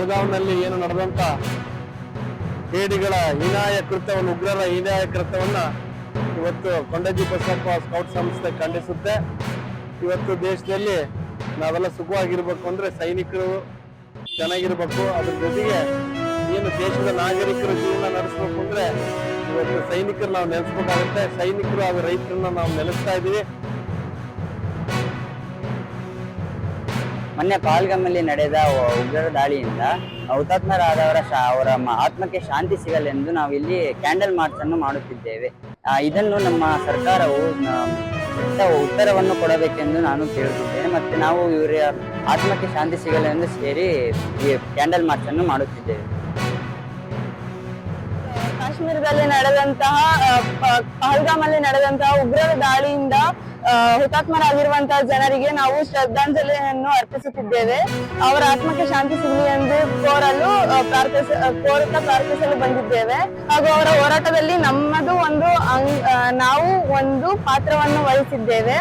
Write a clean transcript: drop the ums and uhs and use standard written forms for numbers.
ಪಹಲ್ಗಾವ್ನಲ್ಲಿ ಏನು ನಡೆದಂತ ಹೇಡಿಗಳ ಹೀನಾಯ ಕೃತ್ಯವನ್ನು, ಉಗ್ರರ ಹೀನಾಯ ಕೃತ್ಯವನ್ನ ಇವತ್ತು ಕೊಂಡಜ್ಜಿ ಬಸಪ್ಪ ಸ್ಕೌಟ್ ಸಂಸ್ಥೆ ಖಂಡಿಸುತ್ತೆ. ಇವತ್ತು ದೇಶದಲ್ಲಿ ನಾವೆಲ್ಲ ಸುಖವಾಗಿರ್ಬೇಕು ಅಂದ್ರೆ ಸೈನಿಕರು ಚೆನ್ನಾಗಿರ್ಬೇಕು. ಅದ್ರ ಜೊತೆಗೆ ಏನು ದೇಶದ ನಾಗರಿಕರ ಜೀವನ ನಡೆಸಬೇಕು ಅಂದ್ರೆ ಇವತ್ತು ಸೈನಿಕರು ನಾವು ನೆನೆಸ್ಬೇಕಾಗುತ್ತೆ. ಸೈನಿಕರು ಹಾಗೂ ರೈತರನ್ನ ನಾವು ನೆಲೆಸ್ತಾ ಇದೀವಿ. ಮೊನ್ನೆ ಪಹಲ್ಗಾಮಲ್ಲಿ ನಡೆದ ಉಗ್ರರ ದಾಳಿಯಿಂದ ಹುತಾತ್ಮರಾದವರ ಅವರ ಆತ್ಮಕ್ಕೆ ಶಾಂತಿ ಸಿಗಲೆಂದು ನಾವು ಇಲ್ಲಿ ಕ್ಯಾಂಡಲ್ ಮಾರ್ಚ್ ಅನ್ನು ಮಾಡುತ್ತಿದ್ದೇವೆ. ಇದನ್ನು ನಮ್ಮ ಸರ್ಕಾರವು ಉತ್ತರವನ್ನು ಕೊಡಬೇಕೆಂದು ನಾನು ಕೇಳುತ್ತಿದ್ದೇನೆ. ಮತ್ತೆ ನಾವು ಇವರ ಆತ್ಮಕ್ಕೆ ಶಾಂತಿ ಸಿಗಲೆಂದು ಸೇರಿ ಈ ಕ್ಯಾಂಡಲ್ ಮಾರ್ಚ್ ಅನ್ನು ಮಾಡುತ್ತಿದ್ದೇವೆ. ಕಾಶ್ಮೀರದಲ್ಲಿ ನಡೆದಂತಹ ಪಹಲ್ಗಾಮಲ್ಲಿ ನಡೆದಂತಹ ಉಗ್ರರ ದಾಳಿಯಿಂದ ಹುತಾತ್ಮರಾಗಿರುವಂತಹ ಜನರಿಗೆ ನಾವು ಶ್ರದ್ಧಾಂಜಲಿಯನ್ನು ಅರ್ಪಿಸುತ್ತಿದ್ದೇವೆ. ಅವರ ಆತ್ಮಕ್ಕೆ ಶಾಂತಿ ಸಿಗಲಿ ಎಂದು ಪ್ರಾರ್ಥಿಸಲು ಬಂದಿದ್ದೇವೆ. ಹಾಗೂ ಅವರ ಹೋರಾಟದಲ್ಲಿ ನಾವು ಒಂದು ಪಾತ್ರವನ್ನು ವಹಿಸಿದ್ದೇವೆ.